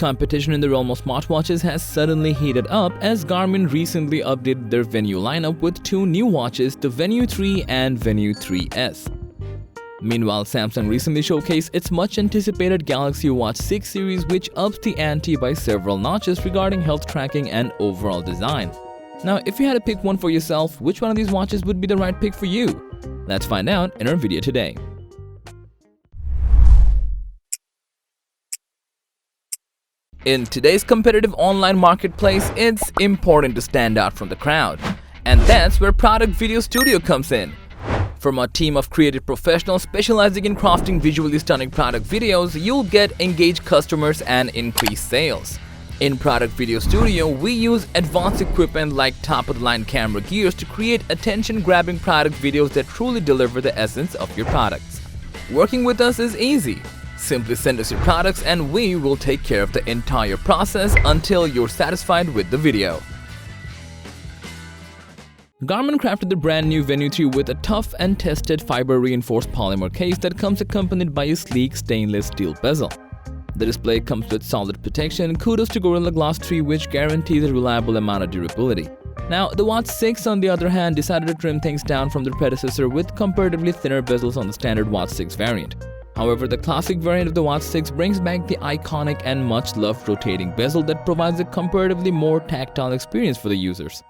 competition in the realm of smartwatches has suddenly heated up as Garmin recently updated their Venu lineup with two new watches, the Venu 3 and Venu 3S. Meanwhile, Samsung recently showcased its much-anticipated Galaxy Watch 6 series, which ups the ante by several notches regarding health tracking and overall design. Now, if you had to pick one for yourself, which one of these watches would be the right pick for you? Let's find out in our video today. In today's competitive online marketplace, it's important to stand out from the crowd. And that's where Product Video Studio comes in. From a team of creative professionals specializing in crafting visually stunning product videos, you'll get engaged customers and increased sales. In Product Video Studio, we use advanced equipment like top-of-the-line camera gears to create attention-grabbing product videos that truly deliver the essence of your products. Working with us is easy. Simply send us your products and we will take care of the entire process until you're satisfied with the video. Garmin crafted the brand new Venu 3 with a tough and tested fiber-reinforced polymer case that comes accompanied by a sleek stainless steel bezel. The display comes with solid protection. Kudos to Gorilla Glass 3, which guarantees a reliable amount of durability. Now, the Watch 6 on the other hand decided to trim things down from their predecessor with comparatively thinner bezels on the standard Watch 6 variant. However, the classic variant of the Watch 6 brings back the iconic and much-loved rotating bezel that provides a comparatively more tactile experience for the users.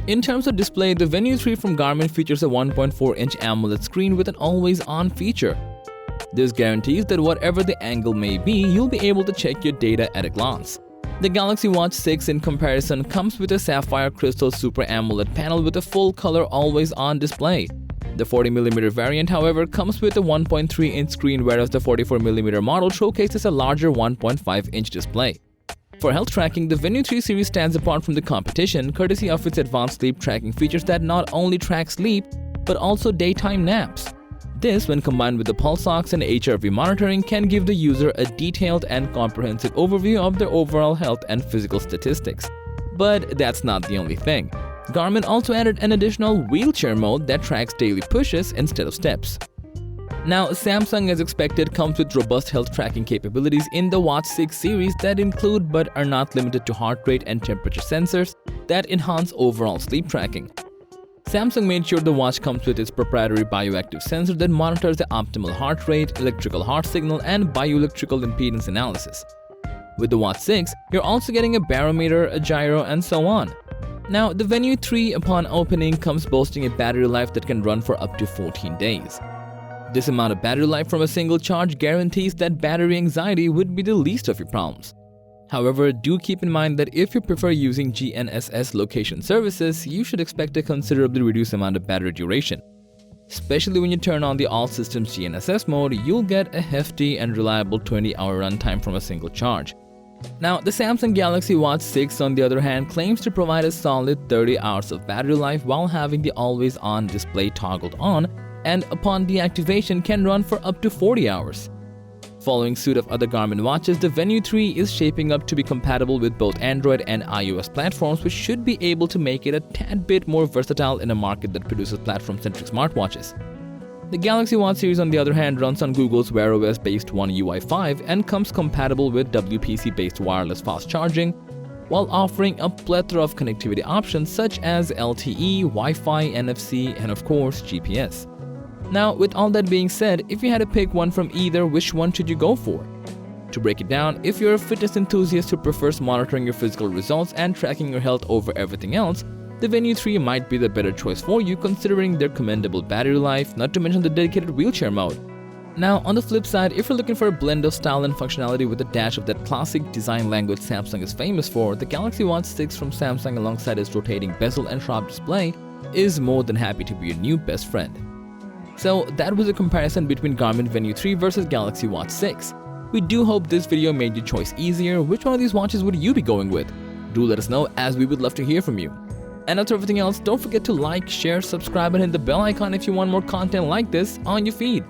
In terms of display, the Venu 3 from Garmin features a 1.4-inch AMOLED screen with an always-on feature. This guarantees that whatever the angle may be, you'll be able to check your data at a glance. The Galaxy Watch 6 in comparison comes with a sapphire crystal Super AMOLED panel with a full-color always-on display. The 40mm variant, however, comes with a 1.3-inch screen, whereas the 44mm model showcases a larger 1.5-inch display. For health tracking, the Venu 3 series stands apart from the competition courtesy of its advanced sleep tracking features that not only track sleep, but also daytime naps. This, when combined with the pulse ox and HRV monitoring, can give the user a detailed and comprehensive overview of their overall health and physical statistics. But that's not the only thing. Garmin also added an additional wheelchair mode that tracks daily pushes instead of steps. Now, Samsung, as expected, comes with robust health tracking capabilities in the Watch 6 series that include but are not limited to heart rate and temperature sensors that enhance overall sleep tracking. Samsung made sure the watch comes with its proprietary bioactive sensor that monitors the optimal heart rate, electrical heart signal, and bioelectrical impedance analysis. With the Watch 6, you're also getting a barometer, a gyro, and so on. Now, the Venu 3 upon opening comes boasting a battery life that can run for up to 14 days. This amount of battery life from a single charge guarantees that battery anxiety would be the least of your problems. However, do keep in mind that if you prefer using GNSS location services, you should expect a considerably reduced amount of battery duration. Especially when you turn on the all systems GNSS mode, you'll get a hefty and reliable 20-hour runtime from a single charge. Now, the Samsung Galaxy Watch 6 on the other hand claims to provide a solid 30 hours of battery life while having the always-on display toggled on, and upon deactivation can run for up to 40 hours. Following suit of other Garmin watches, the Venu 3 is shaping up to be compatible with both Android and iOS platforms, which should be able to make it a tad bit more versatile in a market that produces platform-centric smartwatches. The Galaxy Watch series on the other hand runs on Google's Wear OS-based One UI 5 and comes compatible with WPC-based wireless fast charging, while offering a plethora of connectivity options such as LTE, Wi-Fi, NFC, and of course GPS. Now, with all that being said, if you had to pick one from either, which one should you go for? To break it down, if you're a fitness enthusiast who prefers monitoring your physical results and tracking your health over everything else, the Venu 3 might be the better choice for you considering their commendable battery life, not to mention the dedicated wheelchair mode. Now, on the flip side, if you're looking for a blend of style and functionality with a dash of that classic design language Samsung is famous for, the Galaxy Watch 6 from Samsung alongside its rotating bezel and sharp display is more than happy to be your new best friend. So that was a comparison between Garmin Venu 3 versus Galaxy Watch 6. We do hope this video made your choice easier. Which one of these watches would you be going with? Do let us know, as we would love to hear from you. And after everything else, don't forget to like, share, subscribe, and hit the bell icon if you want more content like this on your feed.